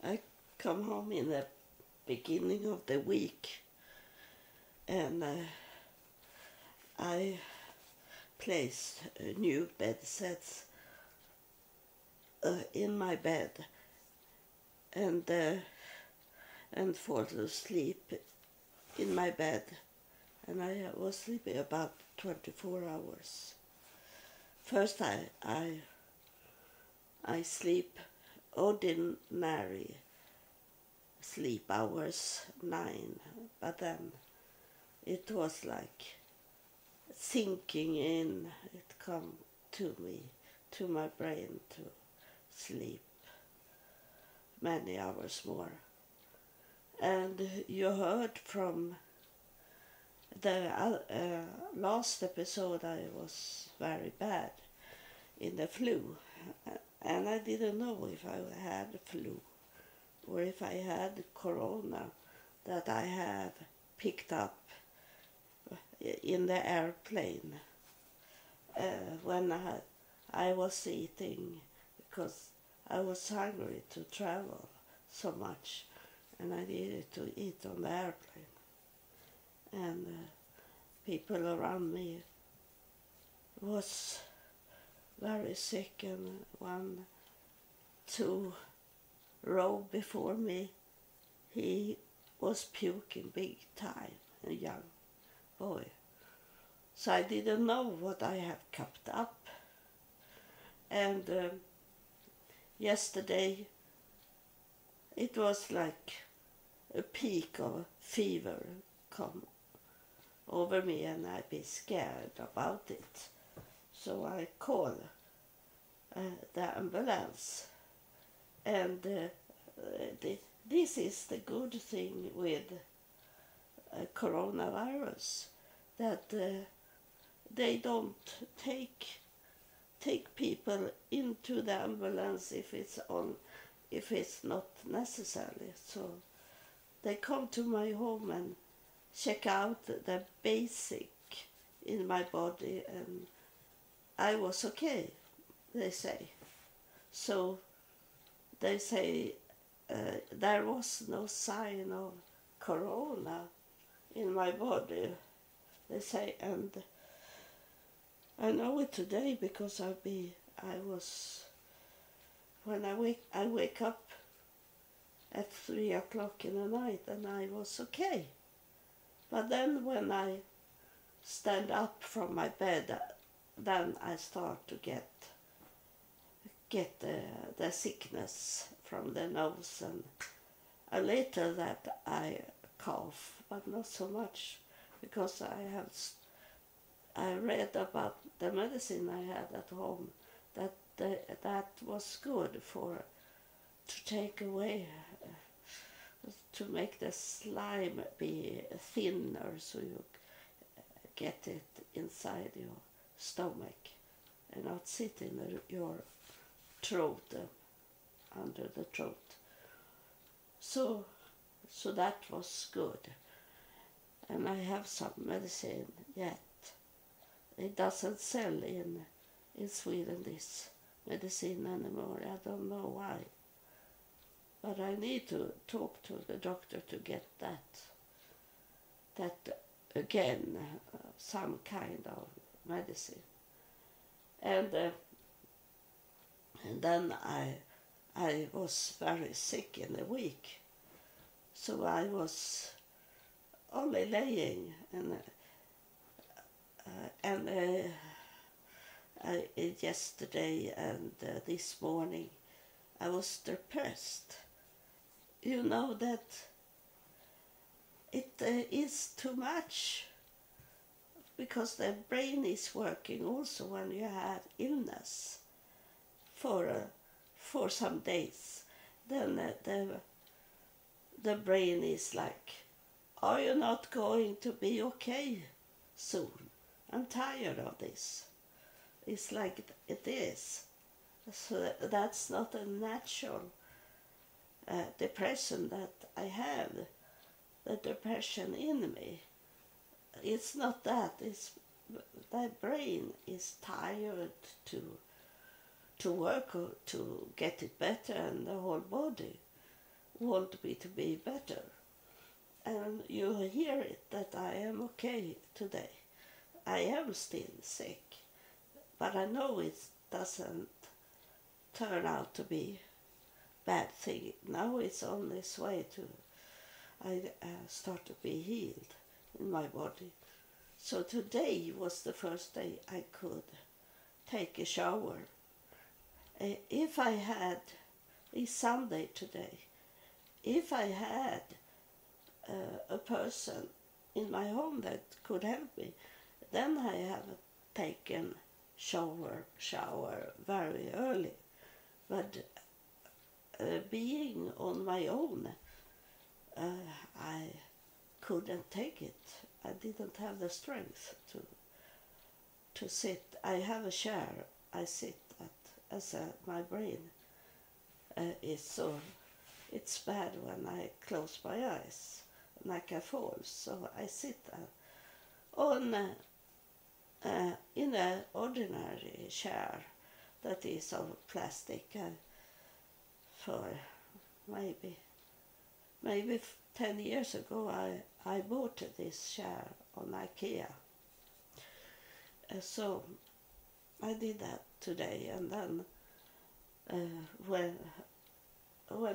I come home in the beginning of the week, and I placed new bed sets in my bed, and fall asleep in my bed, and I was sleeping about 24 hours. First, I sleep ordinary sleep hours 9, but then it was like sinking in. It come to me, to my brain, to sleep many hours more. And you heard from the last episode I was very bad in the flu, and I didn't know if I had flu or if I had corona that I have picked up in the airplane when I was eating, because I was hungry to travel so much and I needed to eat on the airplane. And people around me was very sick, and 1, 2 row before me, he was puking big time, a young boy. So I didn't know what I have kept up. And yesterday it was like a peak of fever come over me, and I'd be scared about it. So I called the ambulance, and this is the good thing with coronavirus, that they don't take people into the ambulance if it's not necessary. So they come to my home and check out the basic in my body, and I was okay, they say. So they say there was no sign of corona in my body, they say, and I know it today because when I wake up at 3 o'clock in the night, and I was okay. But then when I stand up from my bed, then I start to get the sickness from the nose, and later that I cough, but not so much, because I read about the medicine I had at home, that was good to take away, to make the slime be thinner, so you get it inside your stomach and not sit in your throat, under the throat. So that was good. And I have some medicine yet. It doesn't sell in Sweden, this medicine anymore. I don't know why. But I need to talk to the doctor to get that again, some kind of medicine. And then I was very sick in a week, so I was only laying, and yesterday and this morning I was depressed. You know that it is too much, because the brain is working also when you have illness for some days. Then the brain is like, are you not going to be okay soon? I'm tired of this. It's like it is. So that's not a natural depression that I have, the depression in me. It's not that. It's the brain is tired to work to get it better, and the whole body. want me to be better. And you hear it that I am okay today. I am still sick, but I know it doesn't turn out to be bad thing. Now it's on this way to I start to be healed in my body. So today was the first day I could take a shower. If I had, it's Sunday today, if I had a person in my home that could help me, then I have taken shower very early. But being on my own, I couldn't take it. I didn't have the strength to sit. I have a chair I sit at, as my brain is so, it's bad when I close my eyes and I can fall. So I sit on in an ordinary chair that is of plastic for maybe 10 years ago I bought this chair on IKEA. So I did that today, and then when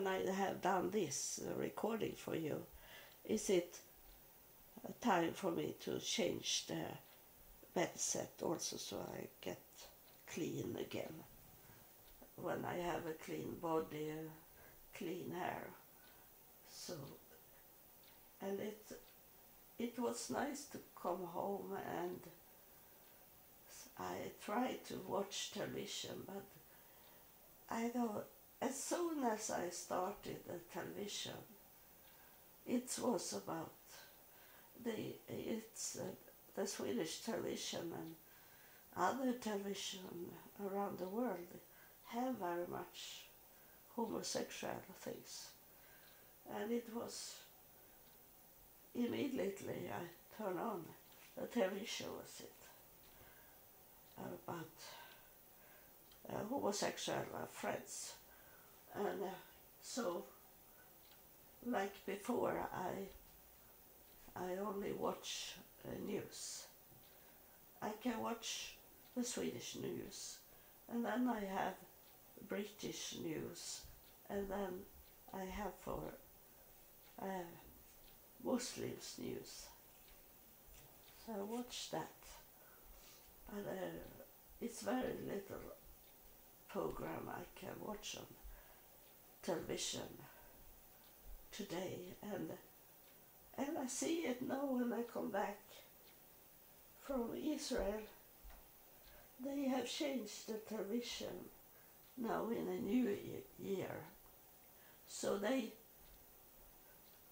I have done this recording for you, is it time for me to change the bed set also, so I get clean again. When I have a clean body, clean hair. So, and it was nice to come home, and I tried to watch television, but I don't, as soon as I started the television, it was about the Swedish television and other television around the world have very much homosexual things. And it was immediately I turned on the television was it about homosexual friends. And so like before I only watch news. I can watch the Swedish news, and then I have British news, and then I have for Muslims news. So I watch that, and it's very little program I can watch on television today, and I see it now when I come back from Israel. They have changed the television now in a new year, so they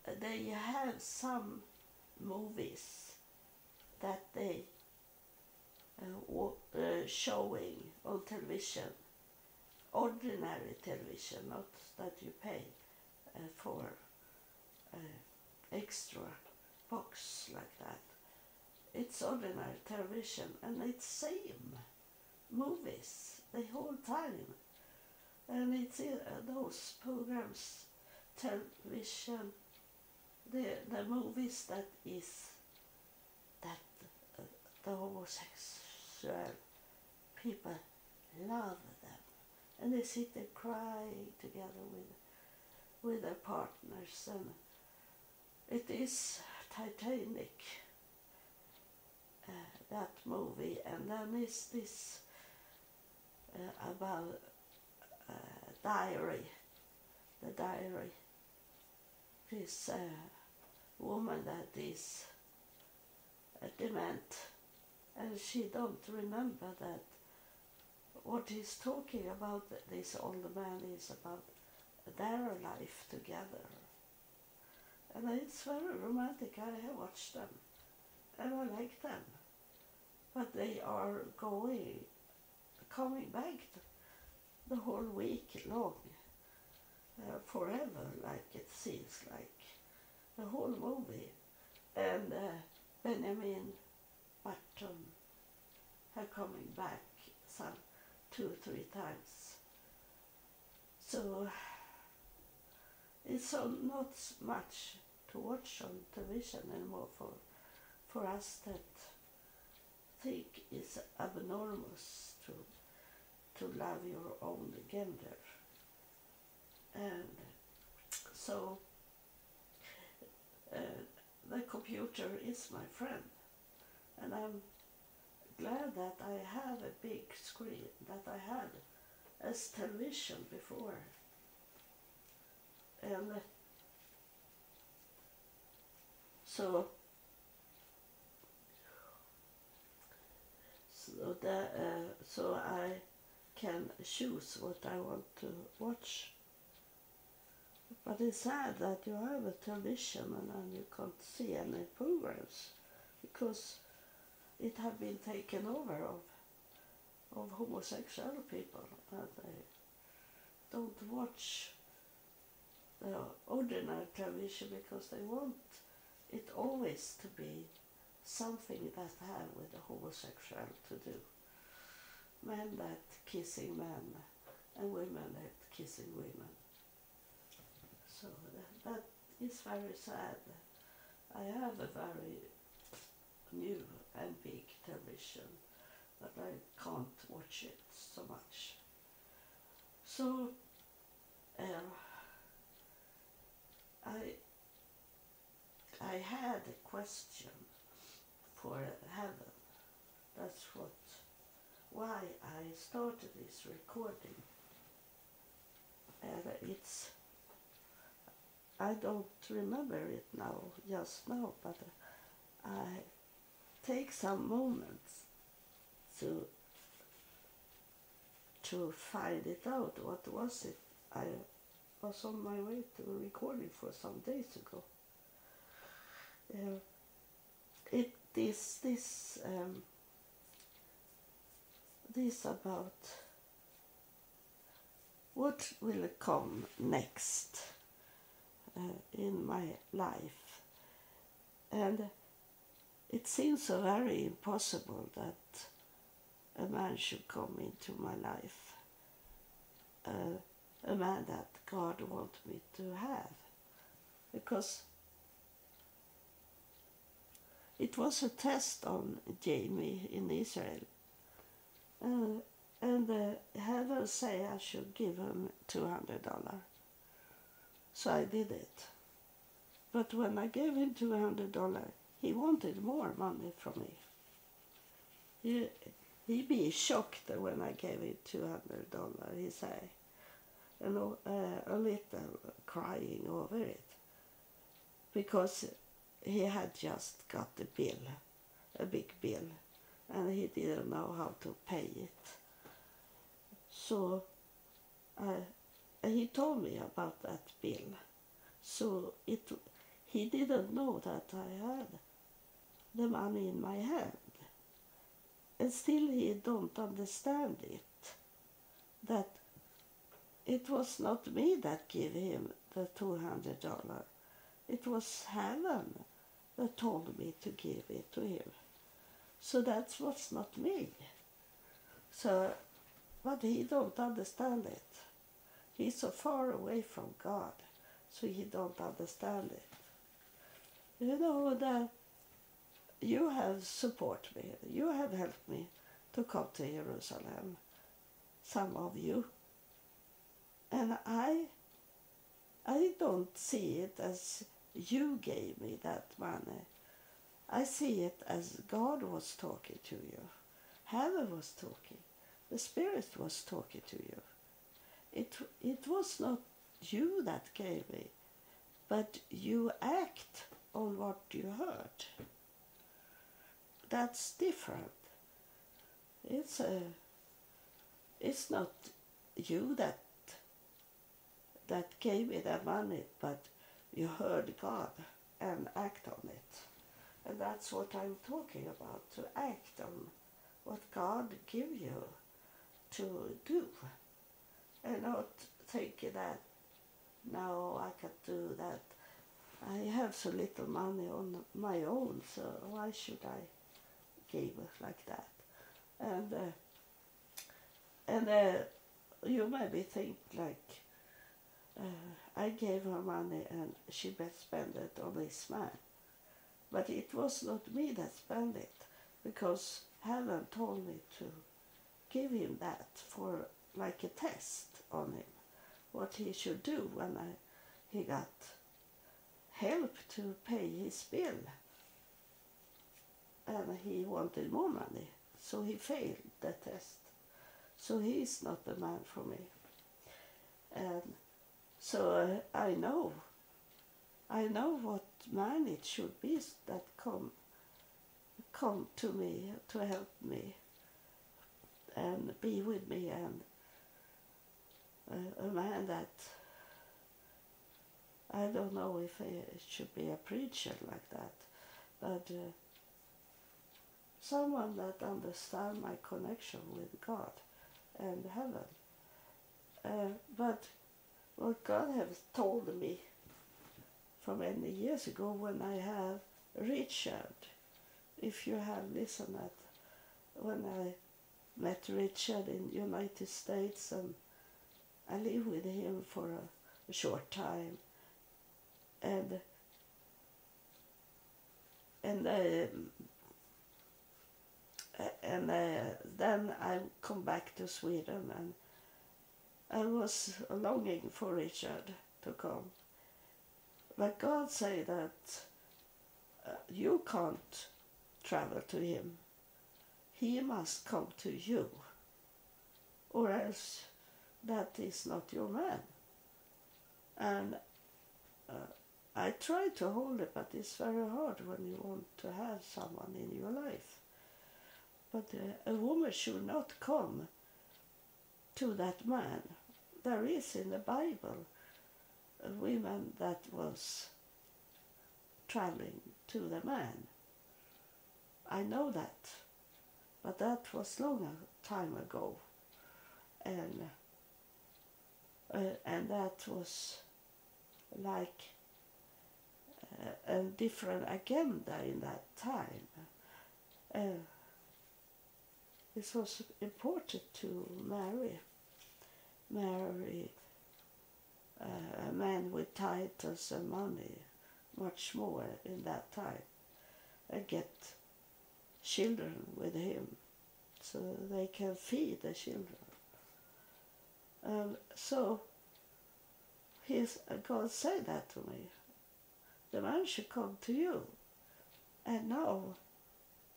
have some movies that they showing on television, ordinary television, not that you pay for extra box like that. It's ordinary television, and it's same movies the whole time, and it's those programs, television, the movies that the homosexual people love them, and they sit and cry together with their partners, and it is Titanic, that movie, and then is this about the diary, this woman that is dement, and she don't remember that what he's talking about, this older man, is about their life together. And it's very romantic. I have watched them, and I like them. But they are coming back the whole week long, forever, like it seems like, the whole movie. And Benjamin Button are coming back some 2 or 3 times. So it's so not much to watch on television anymore for us that think it's abnormous to love your own gender. And so the computer is my friend, and I'm glad that I have a big screen that I had as television before. And so so I can choose what I want to watch. But it's sad that you have a television and then you can't see any programs because it have been taken over of homosexual people, and they don't watch the ordinary television because they want it always to be something that have with the homosexual to do. Men that kissing men and women that kissing women. So that is very sad. I have a very new and big television, but I can't watch it so much. So I had a question for heaven. That's why I started this recording. And I don't remember it now, just now, but I take some moments to find it out. What was it? I was on my way to recording for some days ago. It is this about what will come next in my life. And it seems so very impossible that a man should come into my life, a man that God wants me to have, because it was a test on Jamie in Israel, and heaven say I should give him $200. So I did it. But when I gave him $200, he wanted more money from me. He'd be shocked when I gave him $200, he say, and a little crying over it, because he had just got a big bill, and he didn't know how to pay it. So he told me about that bill. So he didn't know that I had the money in my hand. And still he don't understand it, that it was not me that gave him the $200. It was heaven that told me to give it to him. So that was not me. So, but he don't understand it. He's so far away from God, so he don't understand it. You know that you have supported me. You have helped me to come to Jerusalem, some of you. And I don't see it as you gave me that money. I see it as God was talking to you. Heaven was talking. The Spirit was talking to you. It was not you that gave me, but you act on what you heard. That's different. It's not you that gave me that money, but you heard God and act on it. And that's what I'm talking about, to act on what God give you to do. And not thinking that, no, I can do that. I have so little money on my own, so why should I give like that? And you maybe think like, I I gave her money and she spent it on this man. But it was not me that spent it, because heaven told me to give him that for like a test on him, what he should do when he got help to pay his bill. And he wanted more money, so he failed the test. So he is not the man for me. And so I know what man it should be that come to me to help me and be with me, and a man that, I don't know if it should be a preacher like that, but someone that understands my connection with God and heaven. But what God has told me from many years ago, when I have Richard, if you have listened at when I met Richard in United States, and I lived with him for a short time, and then I come back to Sweden, and I was longing for Richard to come. But God said that you can't travel to him. He must come to you, or else that is not your man. And I try to hold it, but it's very hard when you want to have someone in your life. But a woman should not come to that man. There is in the Bible a woman that was traveling to the man. I know that, but that was long time ago, and that was like a different agenda in that time. It was important to marry a man with titles and money, much more in that time, and get children with him so they can feed the children. So God said that to me. The man should come to you. And now,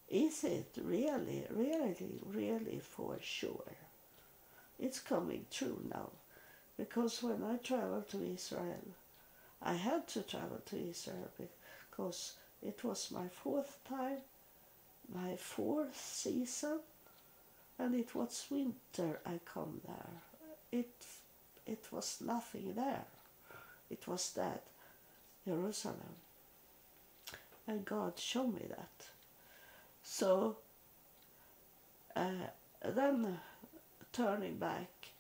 is it really, really, really for sure? It's coming true now. Because when I traveled to Israel, I had to travel to Israel because it was my fourth time, my fourth season, and it was winter I come there. It was nothing there. It was that, Jerusalem. And God showed me that. So then turning back,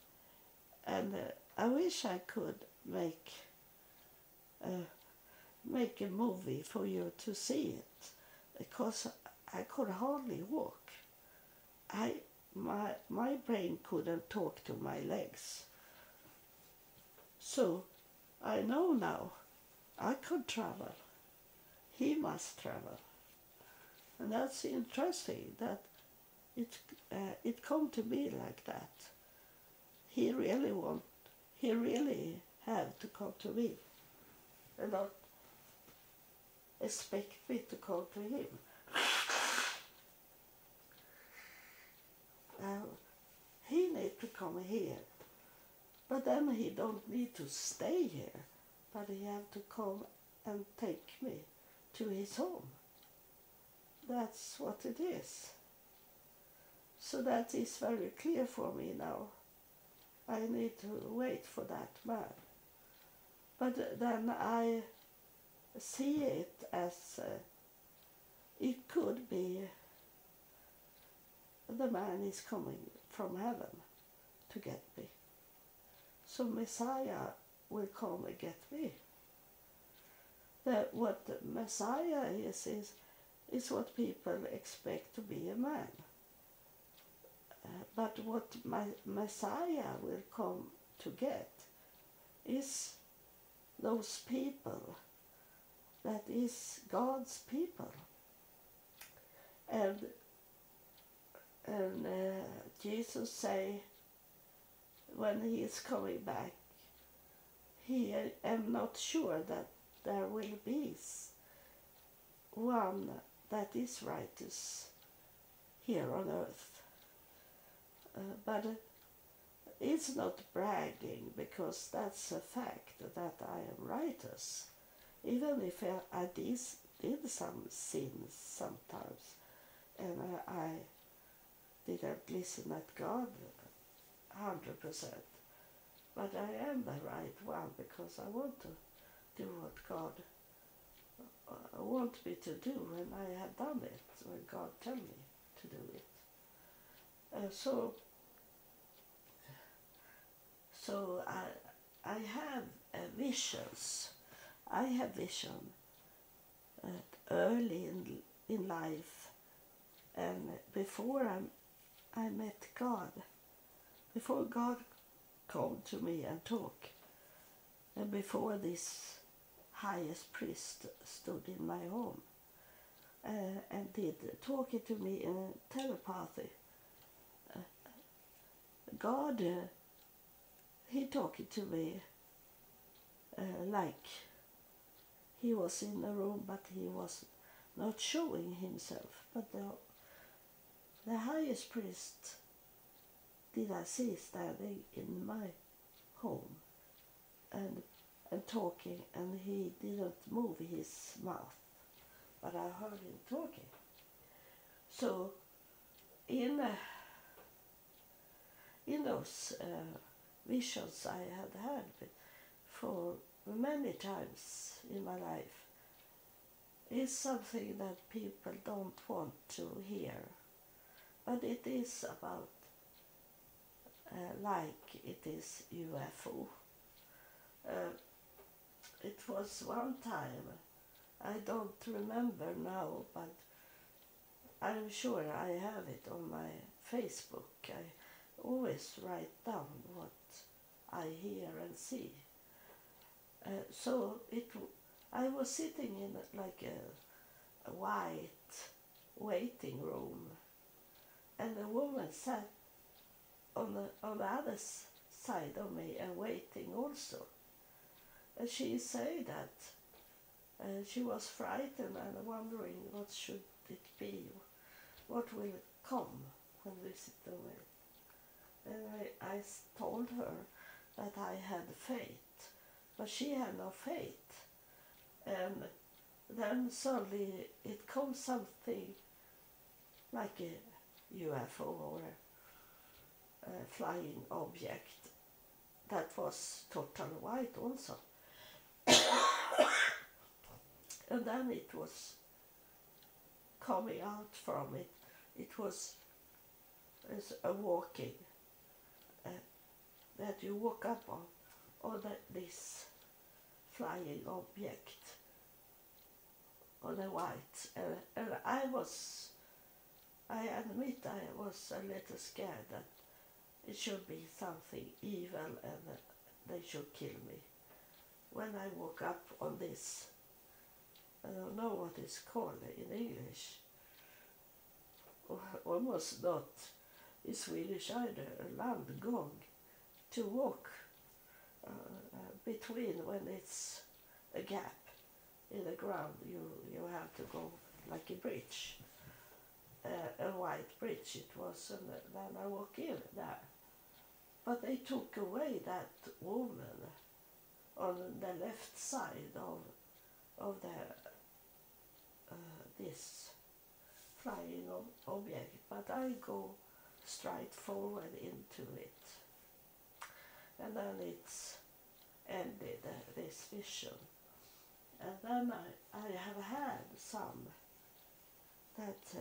and I wish I could make a movie for you to see it, because I could hardly walk. My brain couldn't talk to my legs. So I know now I could travel. He must travel. And that's interesting that it come to be like that. He really had to come to me and not expect me to come to him. He need to come here, but then he don't need to stay here, but he have to come and take me to his home. That's what it is. So that is very clear for me now. I need to wait for that man. But then I see it as it could be the man is coming from heaven to get me. So Messiah will come and get me. What the Messiah is what people expect to be a man. But what my Messiah will come to get is those people that is God's people. And Jesus say when he is coming back, he am not sure that there will be one that is righteous here on earth. But it's not bragging, because that's a fact that I am righteous. Even if I did some sins sometimes, and I didn't listen at God 100%. But I am the right one, because I want to do what God want me to do, and I have done it when God tell me to do it. So I have visions. I have vision early in life, and before I met God, before God come to me and talk, and before this highest priest stood in my home and did talking to me in telepathy. God, he talking to me like he was in the room, but he was not showing himself. But the highest priest did I see standing in my home and talking, and he didn't move his mouth, but I heard him talking. So in those visions I had for many times in my life, is something that people don't want to hear, but it is about like it is UFO. It was one time, I don't remember now, but I'm sure I have it on my Facebook. I always write down what I hear and see. So I was sitting in like a white waiting room, and a woman sat on the other side of me and waiting also. And she said that she was frightened and wondering what should it be, what will come when we sit away. And I told her that I had faith, but she had no faith. And then suddenly it comes something like a UFO or a flying object that was total white also. And then it was coming out from it. It was as a walking, that you walk up on this flying object on a white. And I admit I was a little scared that it should be something evil and they should kill me. When I woke up on this, I don't know what it's called in English, almost not in Swedish either, a landgång, to walk between when it's a gap in the ground. You have to go like a bridge, a white bridge it was, and then I walk in there. But they took away that woman on the left side of the this flying object, but I go straight forward into it, and then it's ended this vision. And then I have had some that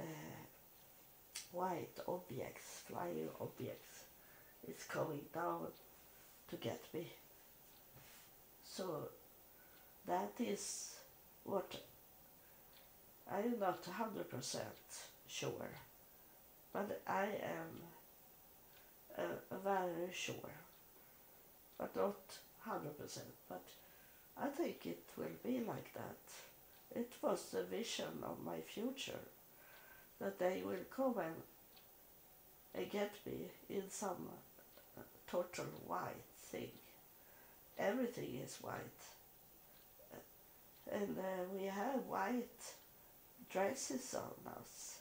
white objects, flying objects, is coming down to get me. So that is what I'm not 100% sure, but I am very sure, but not 100%, but I think it will be like that. It was the vision of my future, that they will come and get me in some total white thing. Everything is white. And we have white dresses on us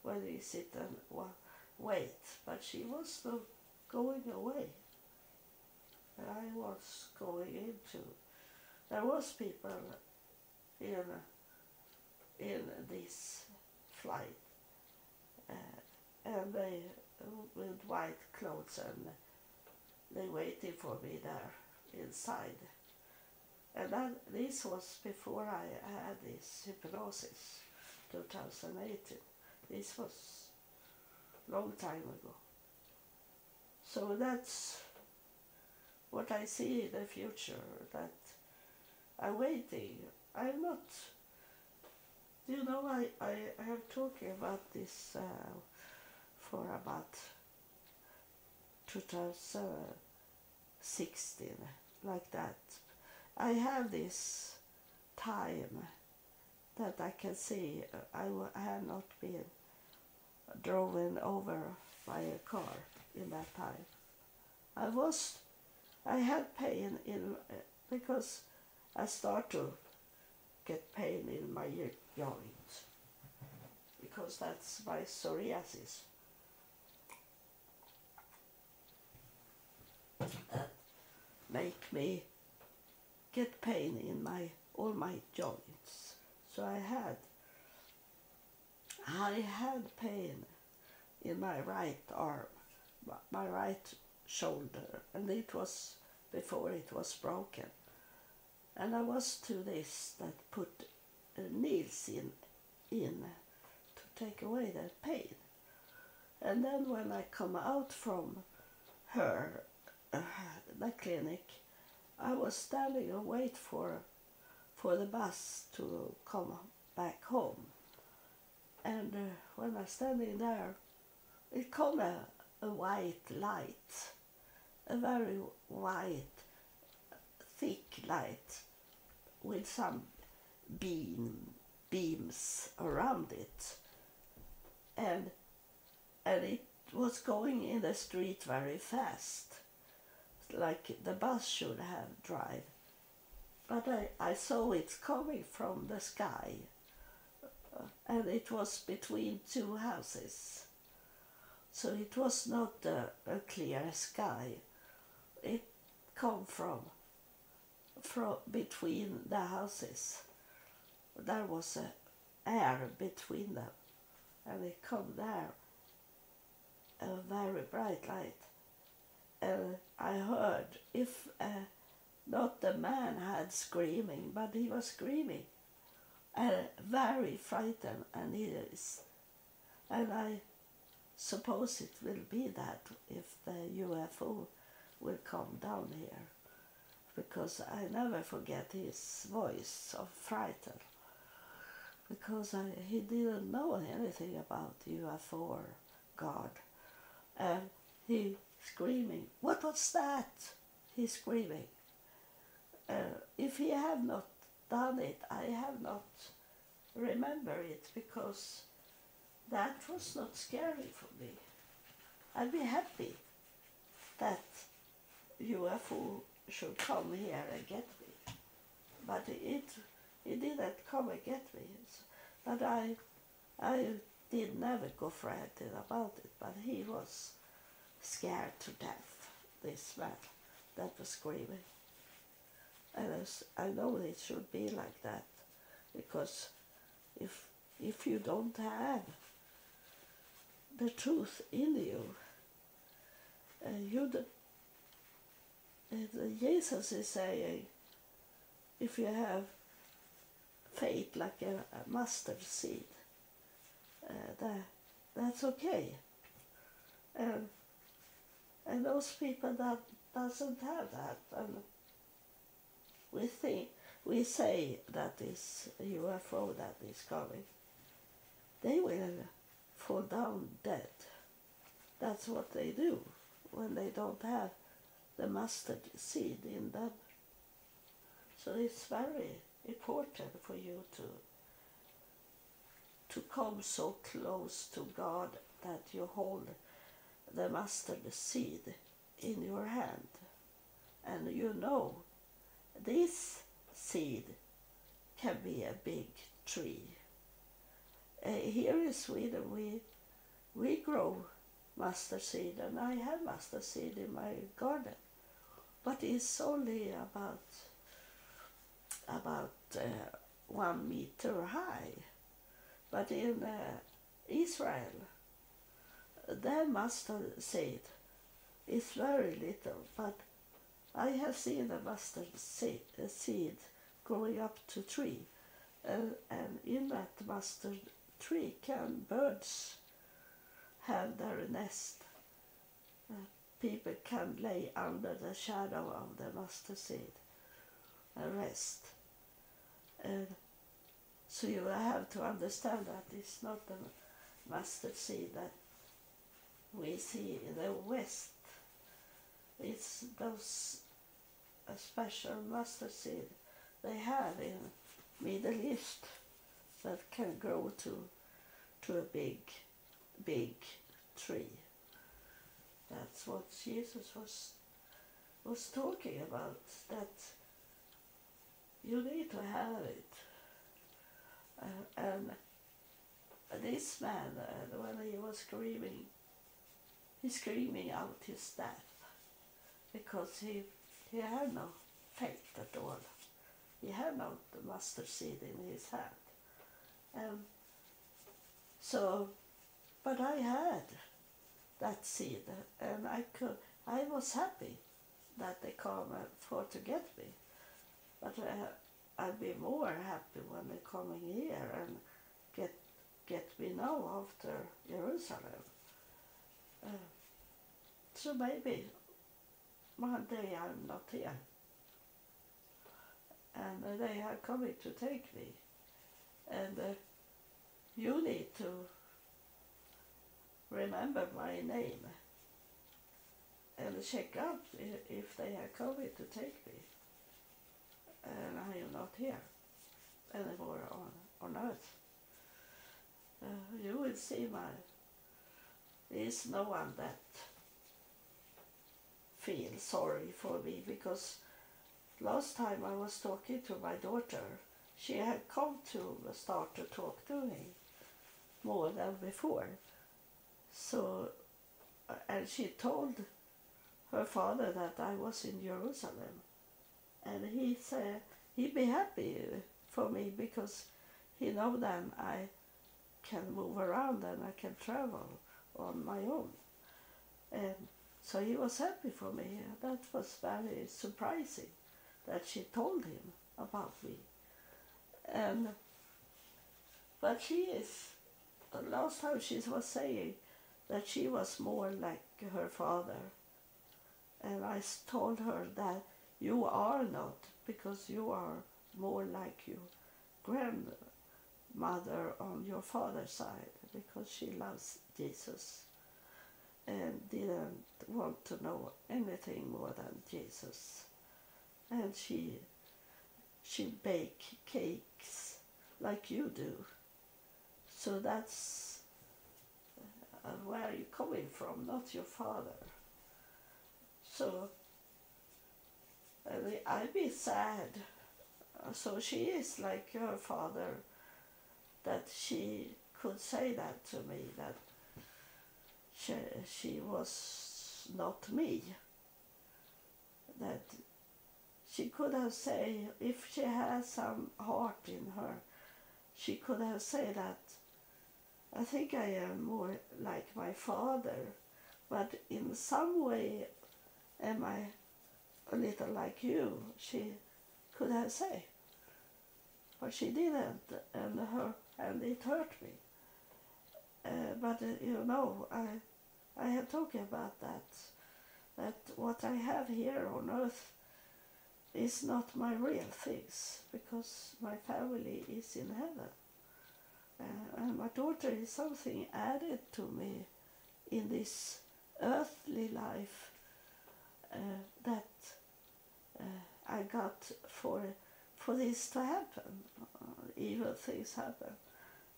when we sit and wait. But she was not going away. And I was going into... There was people in this flight, and they with white clothes, and they waited for me there inside. And this was before I had this hypnosis, 2018. This was a long time ago. So that's what I see in the future, that I'm waiting. I'm not, I have talking about this for about 2016, like that. I have this time that I can see I have not been driven over by a car in that time. I had pain in because I start to get pain in my joint, because that's my psoriasis. That make me get pain in all my joints. So I had pain in my right arm, my right shoulder, and it was before it was broken. And I was to this that put needles in to take away that pain. And then when I come out from the clinic, I was standing and wait for the bus to come back home. And when I was standing there, it come a white light, a very white, thick light with some beams around it. And it was going in the street very fast, like the bus should have drive. But I saw it coming from the sky, and it was between two houses. So it was not a clear sky. It come from between the houses. There was air between them, and it come there, a very bright light. And I heard, if not the man had screaming, but he was screaming, and very frightened, and I suppose it will be that if the UFO will come down here, because I never forget his voice of frightened, because he didn't know anything about UFO or God, and he screaming, "What was that?" He's screaming. If he had not done it, I have not remember it, because that was not scary for me. I'd be happy that UFO should come here and get me, but it didn't come and get me. But I did never go frightened about it, but he was scared to death, this man that was screaming. And I know it should be like that, because if you don't have the truth in you, Jesus is saying, if you have faith like a mustard seed, that's okay. And those people that doesn't have that, and we say that is a UFO that is coming, they will fall down dead. That's what they do when they don't have the mustard seed in them. So it's very important for you to come so close to God that you hold the mustard seed in your hand. And you know, this seed can be a big tree. Here in Sweden we grow mustard seed, and I have mustard seed in my garden, but it's only about 1 meter high. But in Israel, their mustard seed is very little, but I have seen a mustard seed growing up to tree, and in that mustard tree can birds have their nest. People can lay under the shadow of the mustard seed and rest. And so you have to understand that it's not the mustard seed that we see in the West. It's those special mustard seed they have in Middle East that can grow to a big tree. That's what Jesus was talking about, that you need to have it. And this man, when he was screaming, he's screaming out his death because he had no faith at all. He had no mustard seed in his hand. And so, but I had that seed, and I was happy that they come for to get me. But I'd be more happy when they're coming here and get me now after Jerusalem. So maybe one day I'm not here, and they are coming to take me, and you need to remember my name and check out if they are coming to take me, and I am not here anymore on earth. You will see there's no one that feels sorry for me, because last time I was talking to my daughter, she had come to start to talk to me more than before. So, and she told her father that I was in Jerusalem, and he said he'd be happy for me because he know then I can move around and I can travel on my own. And so he was happy for me. That was very surprising that she told him about me. But she is, last time she was saying that she was more like her father. And I told her that you are not, because you are more like your grandmother on your father's side, because she loves Jesus and didn't want to know anything more than Jesus. And she bake cakes like you do. So that's where you're coming from, not your father. So I'd be sad. So she is like her father, that she could say that to me, that she was not me. That she could have said, if she has some heart in her, she could have said that I think I am more like my father, but in some way am I a little like you, she could have said. But she didn't, and it hurt me. But you know, I have talked about that what I have here on earth is not my real things, because my family is in heaven. And my daughter is something added to me in this earthly life that I got for for this to happen. Evil things happen.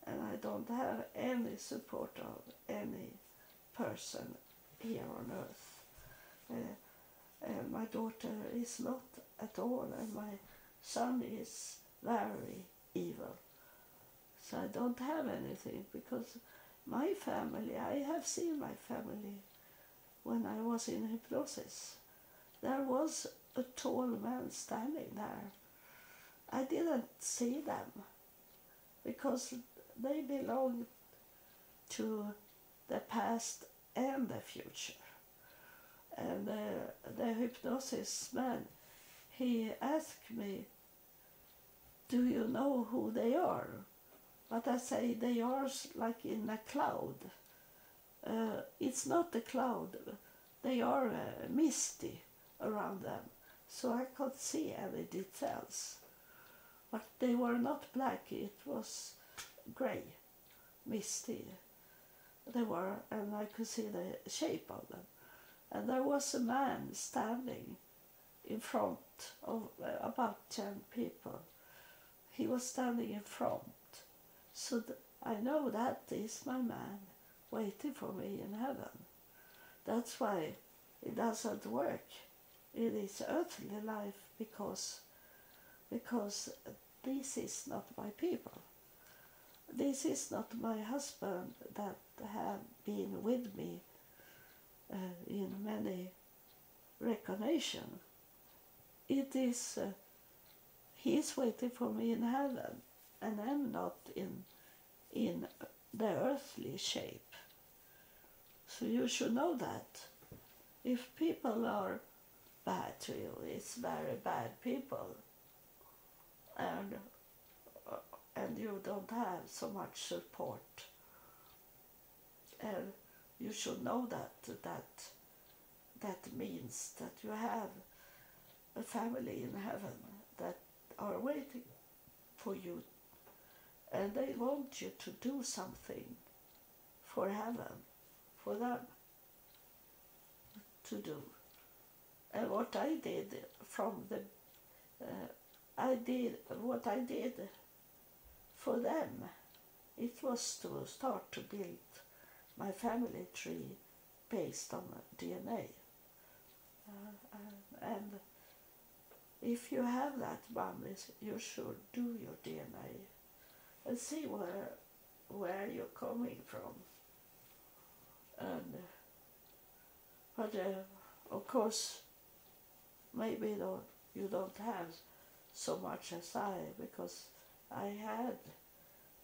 And I don't have any support of any person here on earth. And my daughter is not at all, and my son is very evil. So I don't have anything, because my family, I have seen my family when I was in hypnosis. There was a tall man standing there. I didn't see them because they belong to the past and the future. And the hypnosis man, he asked me, do you know who they are? But I say they are like in a cloud. It's not a cloud, they are misty around them, so I can't see any details. But they were not black, it was grey, misty. They were, and I could see the shape of them. And there was a man standing in front of about 10 people. He was standing in front. So I know that is my man waiting for me in heaven. That's why it doesn't work in this earthly life, because this is not my people. This is not my husband that have been with me in many reincarnations. It is, he is waiting for me in heaven, and I'm not in the earthly shape. So you should know that. If people are bad to you, it's very bad people, and you don't have so much support. And you should know that means that you have a family in heaven that are waiting for you, and they want you to do something for heaven, for them to do. And what I did from the, what I did for them, it was to start to build my family tree based on DNA. And if you have that money, you should do your DNA and see where you're coming from. And but of course, maybe you don't have so much as I, because I had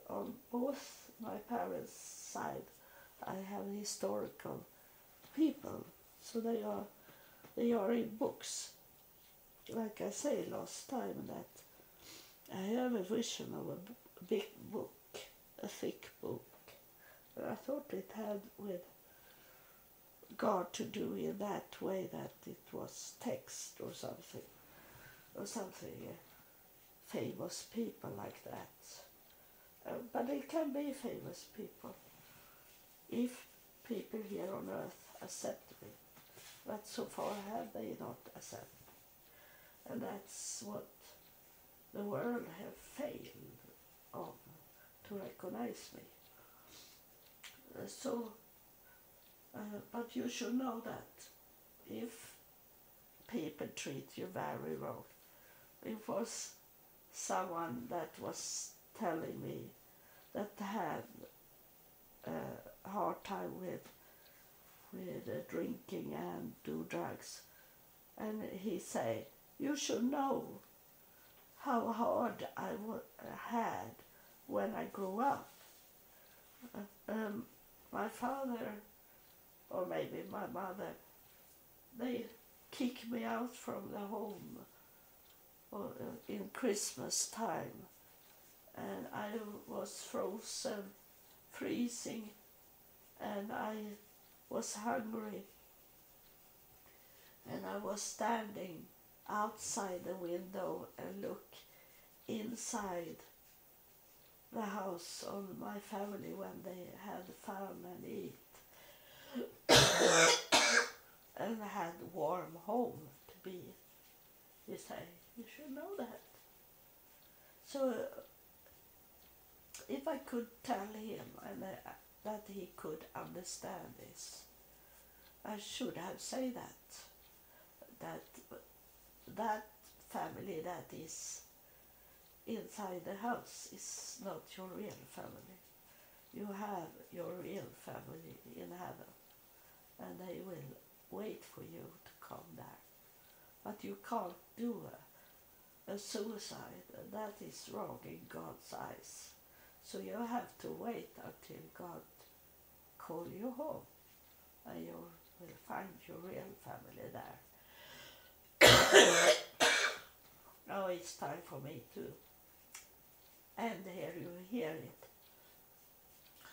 on both my parents' side, I have historical people, so they are in books. Like I say last time, that I have a vision of a big book, a thick book. And I thought it had with God to do in that way, that it was text or something famous people like that. But it can be famous people if people here on earth accept me. But so far have they not accepted. And that's what the world have failed on, to recognize me. But you should know that if people treat you very wrong, it was someone that was telling me that had a hard time with drinking and do drugs, and he say, you should know how hard I had when I grew up. My father, or maybe my mother, they kicked me out from the home in Christmas time, and I was frozen, freezing, and I was hungry, and I was standing outside the window and look inside the house on my family when they had fun and eat and had warm home to be. You say, you should know that. So if I could tell him that he could understand this, I should have said that family that is inside the house is not your real family. You have your real family in heaven, and they will wait for you to come there. But you can't do a suicide, and that is wrong in God's eyes. So you have to wait until God call you home, and you will find your real family there. Now it's time for me to end here. You hear it,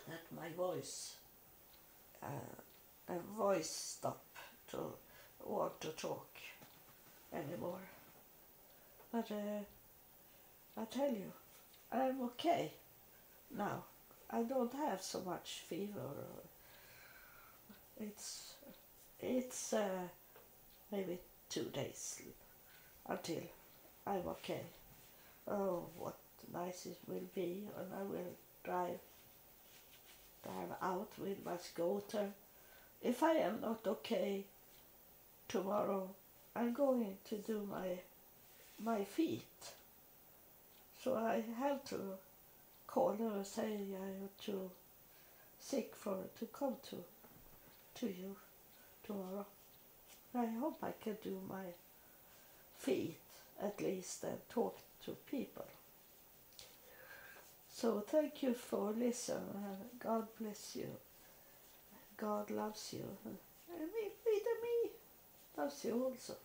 that my voice stop to want to talk anymore. But I tell you, I'm okay now. I don't have so much fever. It's maybe 2 days until I'm okay. Oh, what nice it will be when I will drive out with my scooter. If I am not okay tomorrow, I'm going to do my feet. So I have to call her and say I'm too sick to come to you tomorrow. I hope I can do my feet at least and talk to people. So thank you for listening, and God bless you. God loves you, and me loves you also.